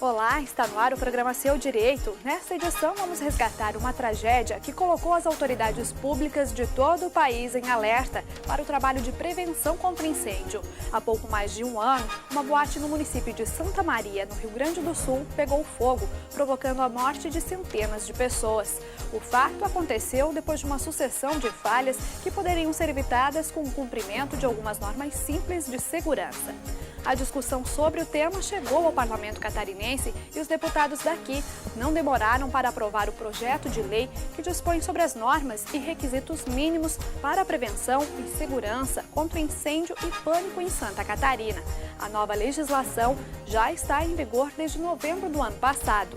Olá, está no ar o programa Seu Direito. Nesta edição vamos resgatar uma tragédia que colocou as autoridades públicas de todo o país em alerta para o trabalho de prevenção contra incêndio. Há pouco mais de um ano, uma boate no município de Santa Maria, no Rio Grande do Sul, pegou fogo, provocando a morte de centenas de pessoas. O fato aconteceu depois de uma sucessão de falhas que poderiam ser evitadas com o cumprimento de algumas normas simples de segurança. A discussão sobre o tema chegou ao Parlamento catarinense e os deputados daqui não demoraram para aprovar o projeto de lei que dispõe sobre as normas e requisitos mínimos para a prevenção e segurança contra incêndio e pânico em Santa Catarina. A nova legislação já está em vigor desde novembro do ano passado.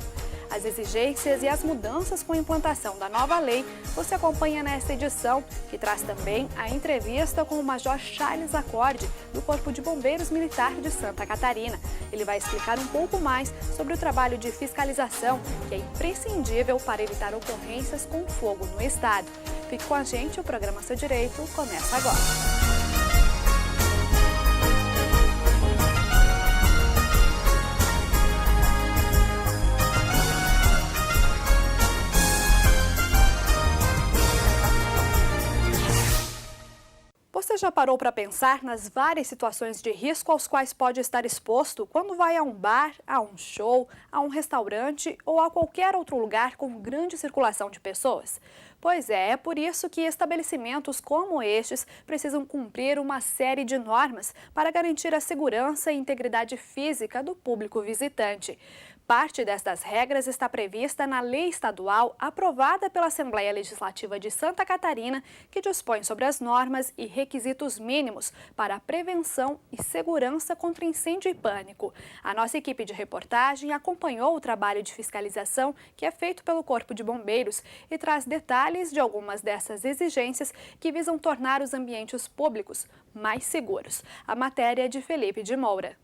As exigências e as mudanças com a implantação da nova lei você acompanha nesta edição, que traz também a entrevista com o Major Charles Acorde, do Corpo de Bombeiros Militar de Santa Catarina. Ele vai explicar um pouco mais sobre o trabalho de fiscalização, que é imprescindível para evitar ocorrências com fogo no estado. Fique com a gente, o programa Seu Direito começa agora. Você já parou para pensar nas várias situações de risco aos quais pode estar exposto quando vai a um bar, a um show, a um restaurante ou a qualquer outro lugar com grande circulação de pessoas? Pois é por isso que estabelecimentos como estes precisam cumprir uma série de normas para garantir a segurança e integridade física do público visitante. Parte destas regras está prevista na lei estadual aprovada pela Assembleia Legislativa de Santa Catarina, que dispõe sobre as normas e requisitos mínimos para a prevenção e segurança contra incêndio e pânico. A nossa equipe de reportagem acompanhou o trabalho de fiscalização que é feito pelo Corpo de Bombeiros e traz detalhes de algumas dessas exigências que visam tornar os ambientes públicos mais seguros. A matéria é de Felipe de Moura.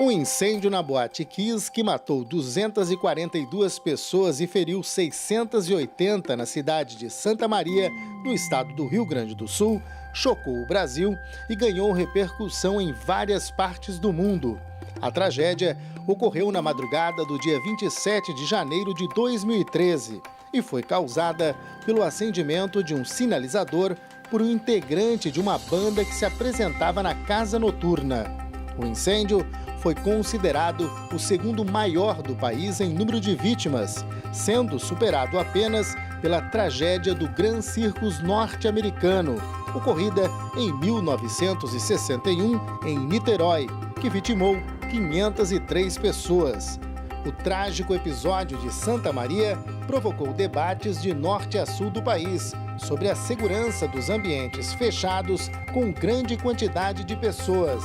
Um incêndio na Boate Kiss, que matou 242 pessoas e feriu 680 na cidade de Santa Maria, no estado do Rio Grande do Sul, chocou o Brasil e ganhou repercussão em várias partes do mundo. A tragédia ocorreu na madrugada do dia 27 de janeiro de 2013 e foi causada pelo acendimento de um sinalizador por um integrante de uma banda que se apresentava na casa noturna. O incêndio foi considerado o segundo maior do país em número de vítimas, sendo superado apenas pela tragédia do Grand Circus norte-americano, ocorrida em 1961 em Niterói, que vitimou 503 pessoas. O trágico episódio de Santa Maria provocou debates de norte a sul do país sobre a segurança dos ambientes fechados com grande quantidade de pessoas.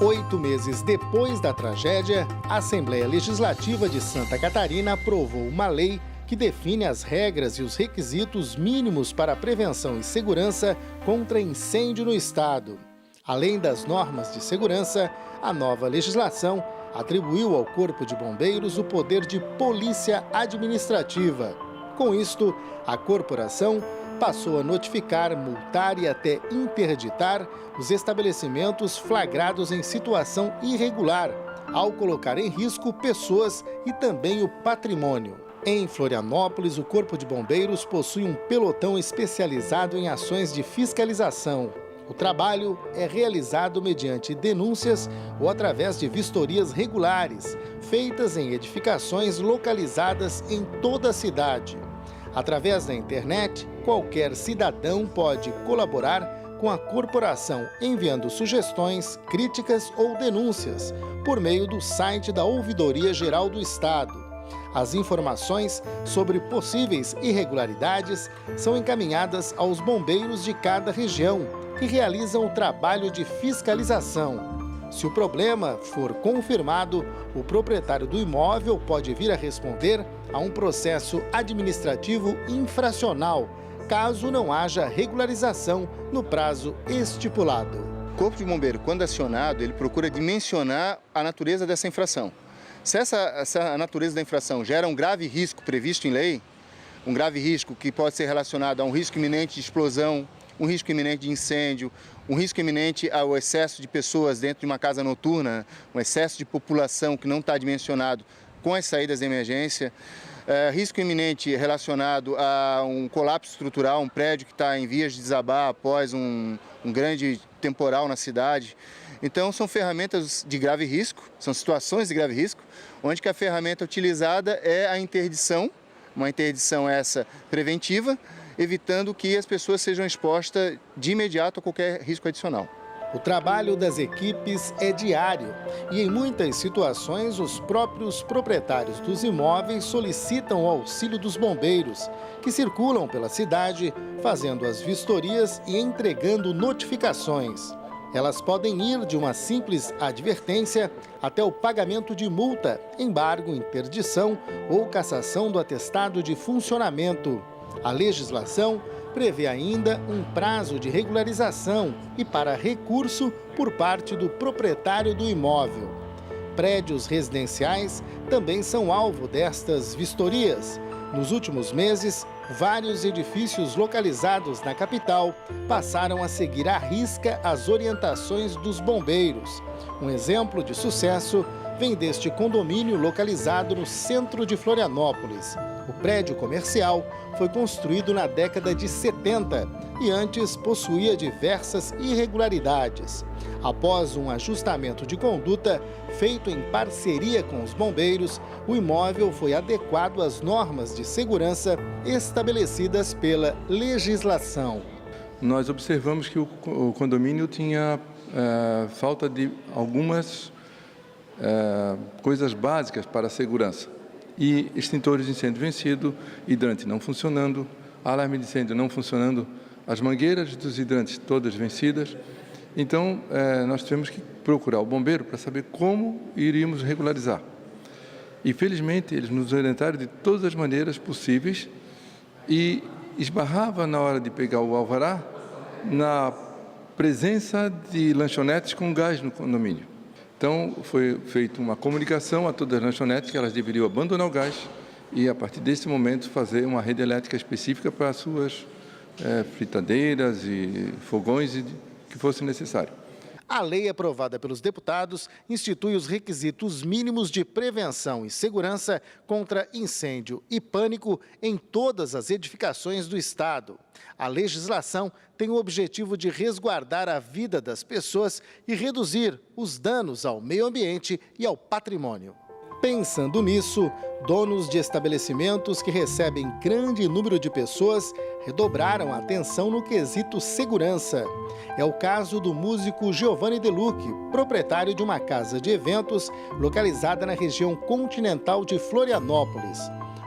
8 meses depois da tragédia, a Assembleia Legislativa de Santa Catarina aprovou uma lei que define as regras e os requisitos mínimos para a prevenção e segurança contra incêndio no estado. Além das normas de segurança, a nova legislação atribuiu ao Corpo de Bombeiros o poder de polícia administrativa. Com isto, a corporação passou a notificar, multar e até interditar os estabelecimentos flagrados em situação irregular, ao colocar em risco pessoas e também o patrimônio. Em Florianópolis, o Corpo de Bombeiros possui um pelotão especializado em ações de fiscalização. O trabalho é realizado mediante denúncias ou através de vistorias regulares, feitas em edificações localizadas em toda a cidade. Através da internet, qualquer cidadão pode colaborar com a corporação enviando sugestões, críticas ou denúncias por meio do site da Ouvidoria Geral do Estado. As informações sobre possíveis irregularidades são encaminhadas aos bombeiros de cada região, que realizam o trabalho de fiscalização. Se o problema for confirmado, o proprietário do imóvel pode vir a responder a um processo administrativo infracional, caso não haja regularização no prazo estipulado. O Corpo de Bombeiro, quando acionado, ele procura dimensionar a natureza dessa infração. Se essa natureza da infração gera um grave risco previsto em lei, um grave risco que pode ser relacionado a um risco iminente de explosão, um risco iminente de incêndio, um risco iminente ao excesso de pessoas dentro de uma casa noturna, um excesso de população que não está dimensionado com as saídas de emergência, risco iminente relacionado a um colapso estrutural, um prédio que está em vias de desabar após um grande temporal na cidade. Então, são ferramentas de grave risco, são situações de grave risco, onde que a ferramenta utilizada é a interdição, uma interdição essa preventiva, evitando que as pessoas sejam expostas de imediato a qualquer risco adicional. O trabalho das equipes é diário e, em muitas situações, os próprios proprietários dos imóveis solicitam o auxílio dos bombeiros, que circulam pela cidade, fazendo as vistorias e entregando notificações. Elas podem ir de uma simples advertência até o pagamento de multa, embargo, interdição ou cassação do atestado de funcionamento. A legislação prevê ainda um prazo de regularização e para recurso por parte do proprietário do imóvel. Prédios residenciais também são alvo destas vistorias. Nos últimos meses, vários edifícios localizados na capital passaram a seguir à risca as orientações dos bombeiros. Um exemplo de sucesso vem deste condomínio localizado no centro de Florianópolis. O prédio comercial foi construído na década de 70 e antes possuía diversas irregularidades. Após um ajustamento de conduta feito em parceria com os bombeiros, o imóvel foi adequado às normas de segurança estabelecidas pela legislação. Nós observamos que o condomínio tinha falta de algumas coisas básicas para a segurança. E extintores de incêndio vencido, hidrante não funcionando, alarme de incêndio não funcionando, as mangueiras dos hidrantes todas vencidas. Então, nós tivemos que procurar o bombeiro para saber como iríamos regularizar. E, felizmente, eles nos orientaram de todas as maneiras possíveis e esbarrava na hora de pegar o alvará na presença de lanchonetes com gás no condomínio. Então, foi feita uma comunicação a todas as lanchonetes que elas deveriam abandonar o gás e, a partir desse momento, fazer uma rede elétrica específica para as suas fritadeiras e fogões que fosse necessário. A lei aprovada pelos deputados institui os requisitos mínimos de prevenção e segurança contra incêndio e pânico em todas as edificações do Estado. A legislação tem o objetivo de resguardar a vida das pessoas e reduzir os danos ao meio ambiente e ao patrimônio. Pensando nisso, donos de estabelecimentos que recebem grande número de pessoas redobraram a atenção no quesito segurança. É o caso do músico Giovanni Delucchi, proprietário de uma casa de eventos localizada na região continental de Florianópolis.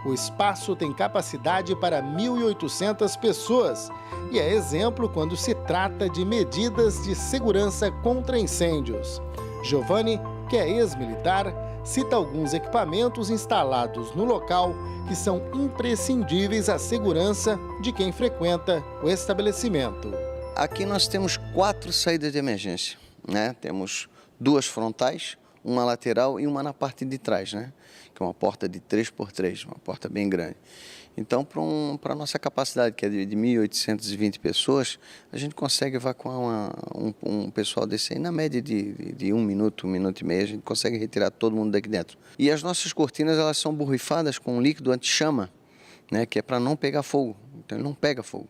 O espaço tem capacidade para 1.800 pessoas e é exemplo quando se trata de medidas de segurança contra incêndios. Giovanni, que é ex-militar, cita alguns equipamentos instalados no local que são imprescindíveis à segurança de quem frequenta o estabelecimento. Aqui nós temos 4 saídas de emergência, né? Temos 2 frontais, uma lateral e uma na parte de trás, né? Que é uma porta de 3x3, uma porta bem grande. Então, para a nossa capacidade, que é de 1.820 pessoas, a gente consegue evacuar um pessoal desse aí na média de 1 minuto, 1 minuto e meio, a gente consegue retirar todo mundo daqui dentro. E as nossas cortinas, elas são borrifadas com um líquido anti-chama, né, que é para não pegar fogo, então ele não pega fogo.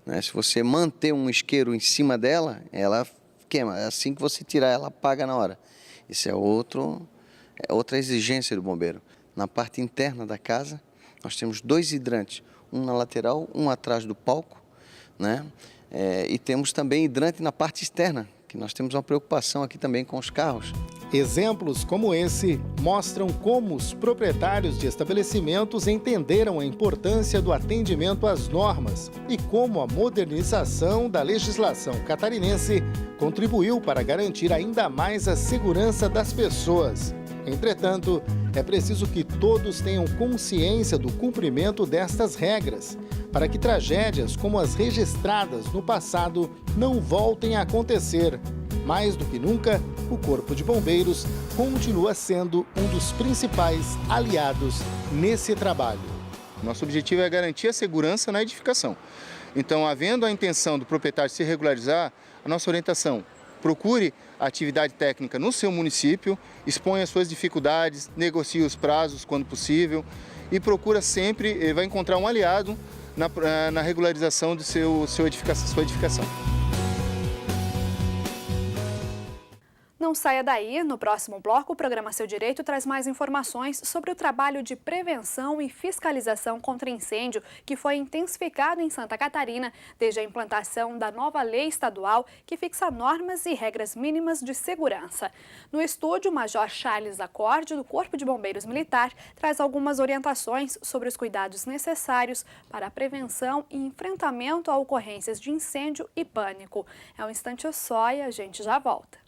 Né? Se você manter um isqueiro em cima dela, ela queima, assim que você tirar, ela apaga na hora. Isso é outra exigência do bombeiro. Na parte interna da casa, nós temos 2 hidrantes, um na lateral, um atrás do palco, né? E temos também hidrante na parte externa, que nós temos uma preocupação aqui também com os carros. Exemplos como esse mostram como os proprietários de estabelecimentos entenderam a importância do atendimento às normas e como a modernização da legislação catarinense contribuiu para garantir ainda mais a segurança das pessoas. Entretanto, é preciso que todos tenham consciência do cumprimento destas regras, para que tragédias como as registradas no passado não voltem a acontecer. Mais do que nunca, o Corpo de Bombeiros continua sendo um dos principais aliados nesse trabalho. Nosso objetivo é garantir a segurança na edificação. Então, havendo a intenção do proprietário se regularizar, a nossa orientação: procure a atividade técnica no seu município, exponha as suas dificuldades, negocie os prazos quando possível e procura sempre, vai encontrar um aliado na regularização de sua edificação. Não saia daí, no próximo bloco o programa Seu Direito traz mais informações sobre o trabalho de prevenção e fiscalização contra incêndio que foi intensificado em Santa Catarina desde a implantação da nova lei estadual que fixa normas e regras mínimas de segurança. No estúdio, o Major Charles Acorde, do Corpo de Bombeiros Militar, traz algumas orientações sobre os cuidados necessários para a prevenção e enfrentamento a ocorrências de incêndio e pânico. É um instante só e a gente já volta.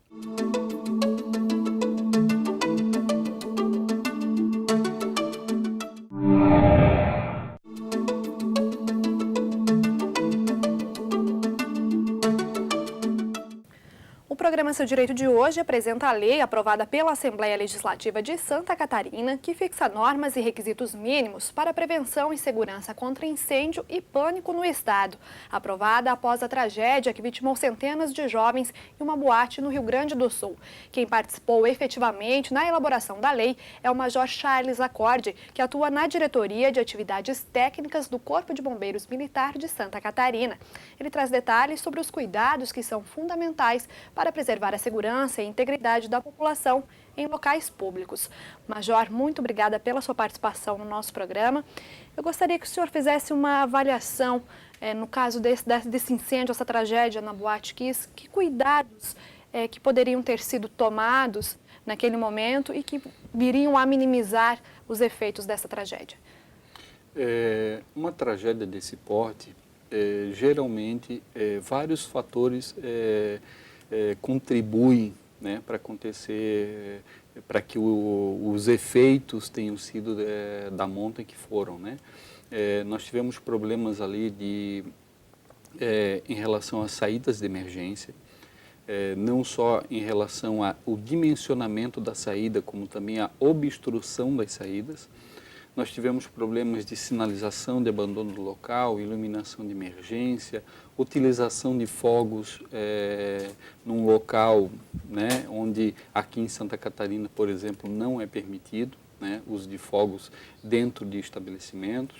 O programa Seu Direito de hoje apresenta a lei aprovada pela Assembleia Legislativa de Santa Catarina, que fixa normas e requisitos mínimos para a prevenção e segurança contra incêndio e pânico no estado. Aprovada após a tragédia que vitimou centenas de jovens em uma boate no Rio Grande do Sul. Quem participou efetivamente na elaboração da lei é o Major Charles Acorde, que atua na Diretoria de Atividades Técnicas do Corpo de Bombeiros Militar de Santa Catarina. Ele traz detalhes sobre os cuidados que são fundamentais para preservar a segurança e a integridade da população em locais públicos. Major, muito obrigada pela sua participação no nosso programa. Eu gostaria que o senhor fizesse uma avaliação, no caso desse incêndio, essa tragédia na Boate Kiss, que cuidados que poderiam ter sido tomados naquele momento e que viriam a minimizar os efeitos dessa tragédia? Uma tragédia desse porte, geralmente, vários fatores contribuem, né, para acontecer, para que os efeitos tenham sido da monta em que foram, né? Nós tivemos problemas ali em relação às saídas de emergência, não só em relação ao dimensionamento da saída, como também a obstrução das saídas. Nós tivemos problemas de sinalização de abandono do local, iluminação de emergência, utilização de fogos num local, né, onde aqui em Santa Catarina, por exemplo, não é permitido, né, uso de fogos dentro de estabelecimentos.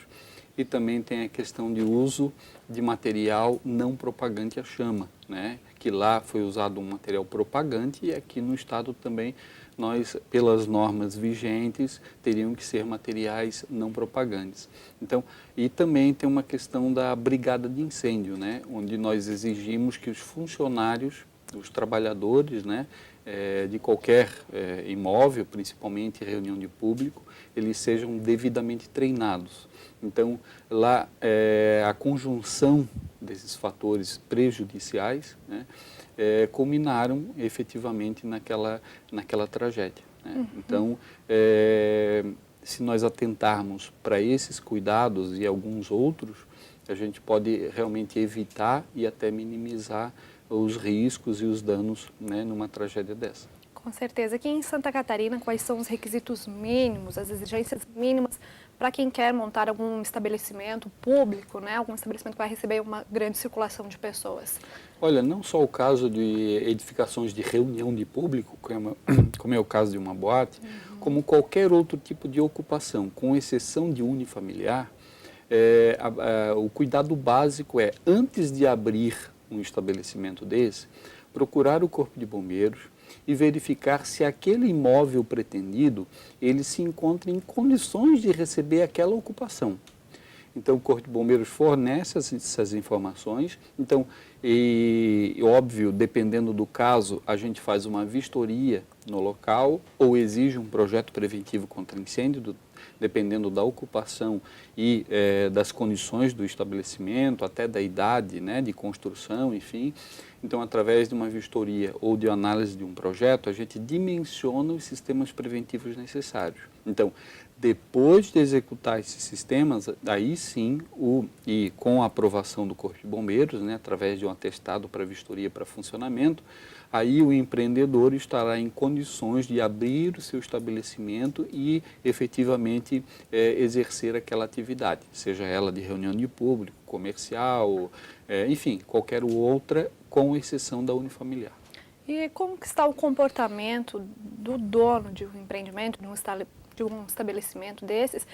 E também tem a questão de uso de material não propagante à chama, né, que lá foi usado um material propagante e aqui no estado também nós, pelas normas vigentes, teriam que ser materiais não propagantes. Então, e também tem uma questão da brigada de incêndio, né, onde nós exigimos que os funcionários, os trabalhadores, né, de qualquer imóvel, principalmente reunião de público, eles sejam devidamente treinados. Então, lá, a conjunção desses fatores prejudiciais, né, culminaram efetivamente naquela tragédia, né? Uhum. Então, se nós atentarmos para esses cuidados e alguns outros, a gente pode realmente evitar e até minimizar os riscos e os danos, né, numa tragédia dessa. Com certeza. Aqui em Santa Catarina, quais são os requisitos mínimos, as exigências mínimas para quem quer montar algum estabelecimento público, né? Algum estabelecimento que vai receber uma grande circulação de pessoas? Olha, não só o caso de edificações de reunião de público, como é o caso de uma boate, como qualquer outro tipo de ocupação, com exceção de unifamiliar, o cuidado básico é, antes de abrir um estabelecimento desse, procurar o Corpo de Bombeiros e verificar se aquele imóvel pretendido, ele se encontra em condições de receber aquela ocupação. Então, o Corpo de Bombeiros fornece essas informações. Então, óbvio, dependendo do caso, a gente faz uma vistoria no local ou exige um projeto preventivo contra incêndio, dependendo da ocupação e das condições do estabelecimento, até da idade, né, de construção, enfim. Então, através de uma vistoria ou de análise de um projeto, a gente dimensiona os sistemas preventivos necessários. Então, depois de executar esses sistemas, aí sim, e com a aprovação do Corpo de Bombeiros, né, através de um atestado para vistoria para funcionamento, aí o empreendedor estará em condições de abrir o seu estabelecimento e efetivamente efetivamente exercer aquela atividade, seja ela de reunião de público, comercial, enfim, qualquer outra, com exceção da unifamiliar. E como que está o comportamento do dono de um empreendimento, de um estabelecimento desses,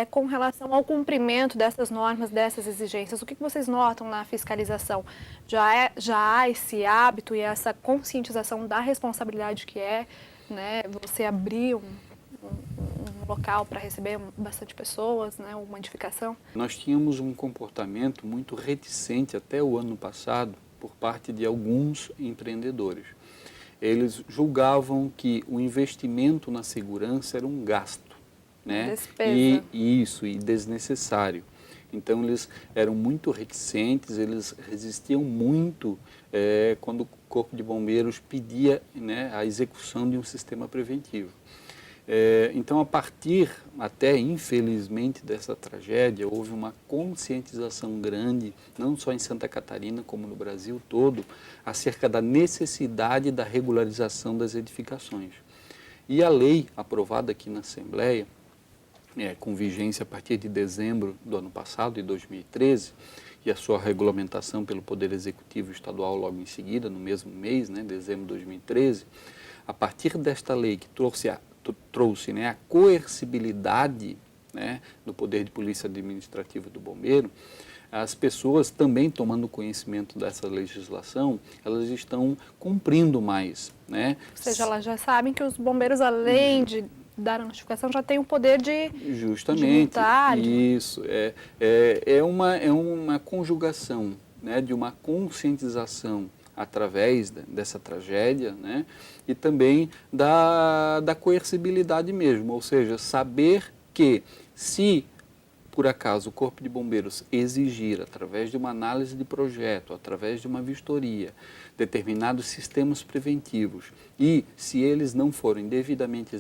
com relação ao cumprimento dessas normas, dessas exigências? O que vocês notam na fiscalização? Já há esse hábito e essa conscientização da responsabilidade que né, você abrir um local para receber bastante pessoas, né, uma edificação? Nós tínhamos um comportamento muito reticente até o ano passado por parte de alguns empreendedores. Eles julgavam que o investimento na segurança era um gasto, né? Despesa. E desnecessário. Então eles eram muito reticentes, eles resistiam muito quando o Corpo de Bombeiros pedia, né, a execução de um sistema preventivo. Então, a partir, até infelizmente, dessa tragédia, houve uma conscientização grande, não só em Santa Catarina, como no Brasil todo, acerca da necessidade da regularização das edificações. E a lei aprovada aqui na Assembleia, com vigência a partir de dezembro do ano passado, de 2013, e a sua regulamentação pelo Poder Executivo Estadual logo em seguida, no mesmo mês, né, dezembro de 2013, a partir desta lei que trouxe né, a coercibilidade, né, do poder de polícia administrativa do bombeiro, as pessoas também tomando conhecimento dessa legislação, elas estão cumprindo mais, né? Ou seja, elas já sabem que os bombeiros, além de dar a notificação, já têm o poder de multar. Isso, é uma conjugação, né, de uma conscientização através dessa tragédia, né, e também da coercibilidade mesmo, ou seja, saber que se por acaso o Corpo de Bombeiros exigir, através de uma análise de projeto, através de uma vistoria, determinados sistemas preventivos, e se eles não forem devidamente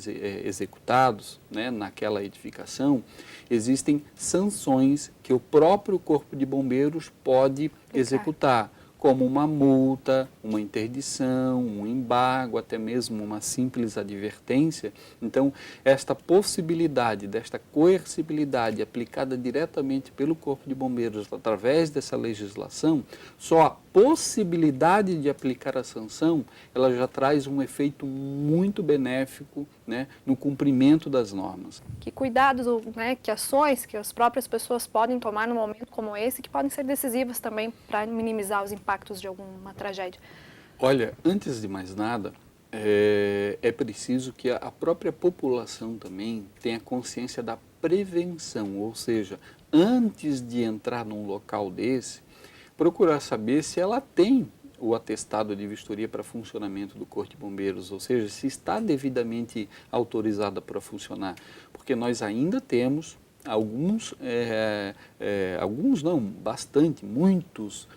executados, né, naquela edificação, existem sanções que o próprio Corpo de Bombeiros pode executar, como uma multa, uma interdição, um embargo, até mesmo uma simples advertência. Então, esta possibilidade, desta coercibilidade aplicada diretamente pelo Corpo de Bombeiros através dessa legislação, só a possibilidade de aplicar a sanção, ela já traz um efeito muito benéfico, né, no cumprimento das normas. Que cuidados, né, que ações que as próprias pessoas podem tomar num momento como esse, que podem ser decisivas também para minimizar os impactos de alguma tragédia? Olha, antes de mais nada, é preciso que a própria população também tenha consciência da prevenção, ou seja, antes de entrar num local desse, procurar saber se ela tem o atestado de vistoria para funcionamento do Corpo de Bombeiros, ou seja, se está devidamente autorizada para funcionar, porque nós ainda temos alguns não, bastante, muitos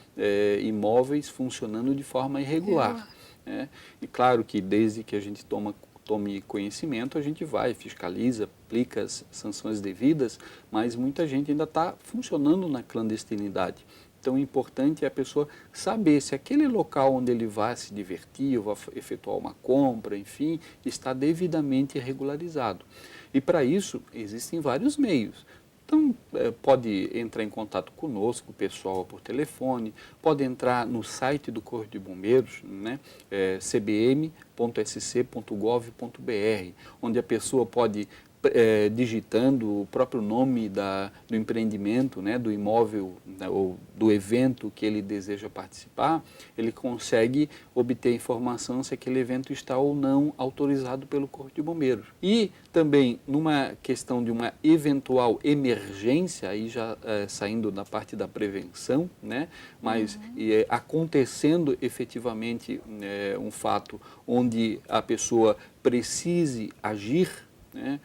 imóveis funcionando de forma irregular. Né? E claro que desde que a gente tome conhecimento, a gente vai, fiscaliza, aplica as sanções devidas, mas muita gente ainda está funcionando na clandestinidade. Então, o importante é a pessoa saber se aquele local onde ele vai se divertir, ou vai efetuar uma compra, enfim, está devidamente regularizado. E para isso, existem vários meios. Então, pode entrar em contato conosco, o pessoal, por telefone, pode entrar no site do Corpo de Bombeiros, né, cbm.sc.gov.br, onde a pessoa pode, digitando o próprio nome do empreendimento, né, do imóvel, né, ou do evento que ele deseja participar, ele consegue obter informação se aquele evento está ou não autorizado pelo Corpo de Bombeiros. E também, numa questão de uma eventual emergência, aí já saindo da parte da prevenção, né, mas acontecendo efetivamente um fato onde a pessoa precise agir, né,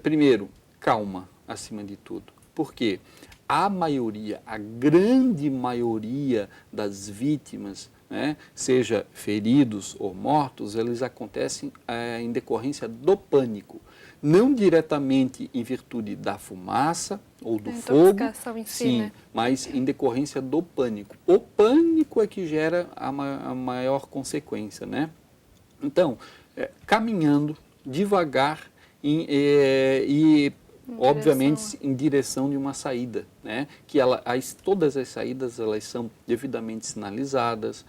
primeiro, calma acima de tudo. Por quê? A grande maioria das vítimas, né, seja feridos ou mortos, eles acontecem em decorrência do pânico. Não diretamente em virtude da fumaça ou do fogo, sim, né? Mas em decorrência do pânico. O pânico é que gera a maior consequência, né? Então, caminhando devagar e obviamente em direção de uma saída, né? Que todas as saídas elas são devidamente sinalizadas,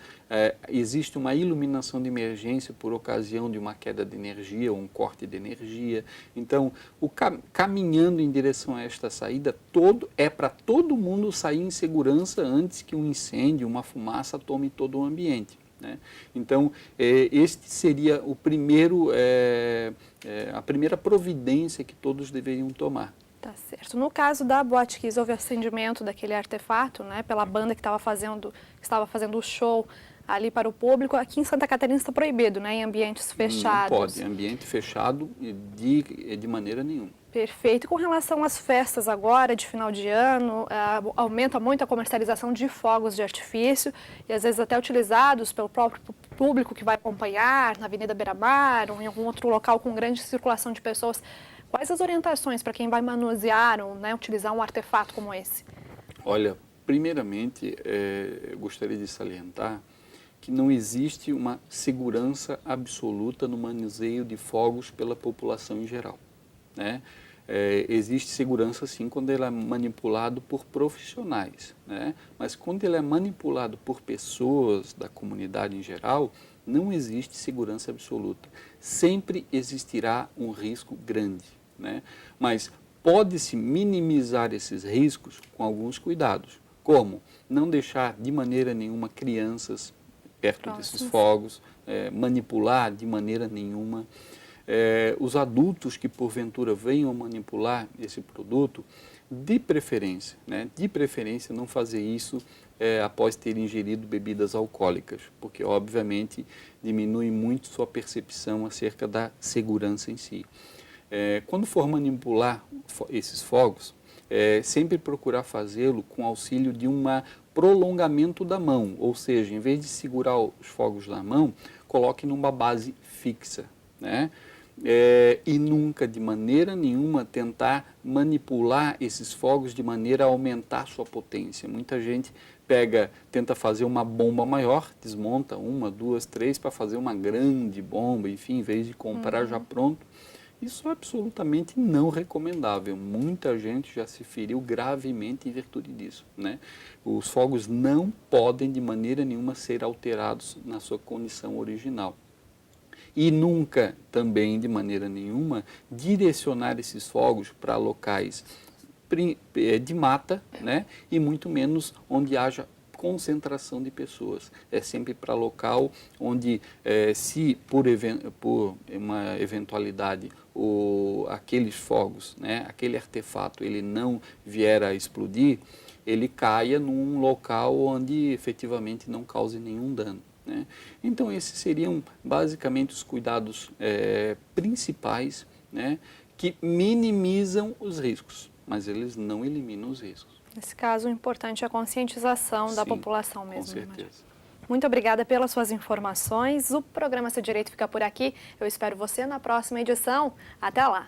existe uma iluminação de emergência por ocasião de uma queda de energia ou um corte de energia. Então, caminhando em direção a esta saída, é para todo mundo sair em segurança antes que um incêndio, uma fumaça tome todo o ambiente. Né? Então, este seria o primeiro, a primeira providência que todos deveriam tomar. Tá certo. No caso da Boate Kiss, houve acendimento daquele artefato, né, pela banda que estava fazendo o show ali para o público. Aqui em Santa Catarina está proibido, né, em ambientes fechados. Não pode, ambiente fechado de maneira nenhuma. Perfeito. Com relação às festas agora, de final de ano, aumenta muito a comercialização de fogos de artifício e às vezes até utilizados pelo próprio público que vai acompanhar na Avenida Beira-Mar ou em algum outro local com grande circulação de pessoas. Quais as orientações para quem vai manusear ou, né, utilizar um artefato como esse? Olha, primeiramente, eu gostaria de salientar que não existe uma segurança absoluta no manuseio de fogos pela população em geral, né? Existe segurança sim quando ele é manipulado por profissionais, né? Mas quando ele é manipulado por pessoas da comunidade em geral, não existe segurança absoluta. Sempre existirá um risco grande, né? Mas pode-se minimizar esses riscos com alguns cuidados, como não deixar de maneira nenhuma crianças perto desses fogos, manipular de maneira nenhuma. Os adultos que porventura venham manipular esse produto, de preferência não fazer isso após ter ingerido bebidas alcoólicas, porque obviamente diminui muito sua percepção acerca da segurança em si. Quando for manipular esses fogos, sempre procurar fazê-lo com auxílio de um prolongamento da mão, ou seja, em vez de segurar os fogos na mão, coloque numa base fixa, né? E nunca, de maneira nenhuma, tentar manipular esses fogos de maneira a aumentar sua potência. Muita gente tenta fazer uma bomba maior, desmonta uma, duas, três para fazer uma grande bomba, enfim, em vez de comprar já pronto. Isso é absolutamente não recomendável. Muita gente já se feriu gravemente em virtude disso, né? Os fogos não podem, de maneira nenhuma, ser alterados na sua condição original. E nunca, também, de maneira nenhuma, direcionar esses fogos para locais de mata, né? E muito menos onde haja concentração de pessoas. É sempre para local onde, se por uma eventualidade, aqueles fogos, né? Aquele artefato, ele não vier a explodir, ele caia num local onde efetivamente não cause nenhum dano, né? Então, esses seriam basicamente os cuidados principais, né, que minimizam os riscos, mas eles não eliminam os riscos. Nesse caso, o importante é a conscientização da população mesmo. Com certeza. Muito obrigada pelas suas informações. O programa Seu Direito fica por aqui. Eu espero você na próxima edição. Até lá!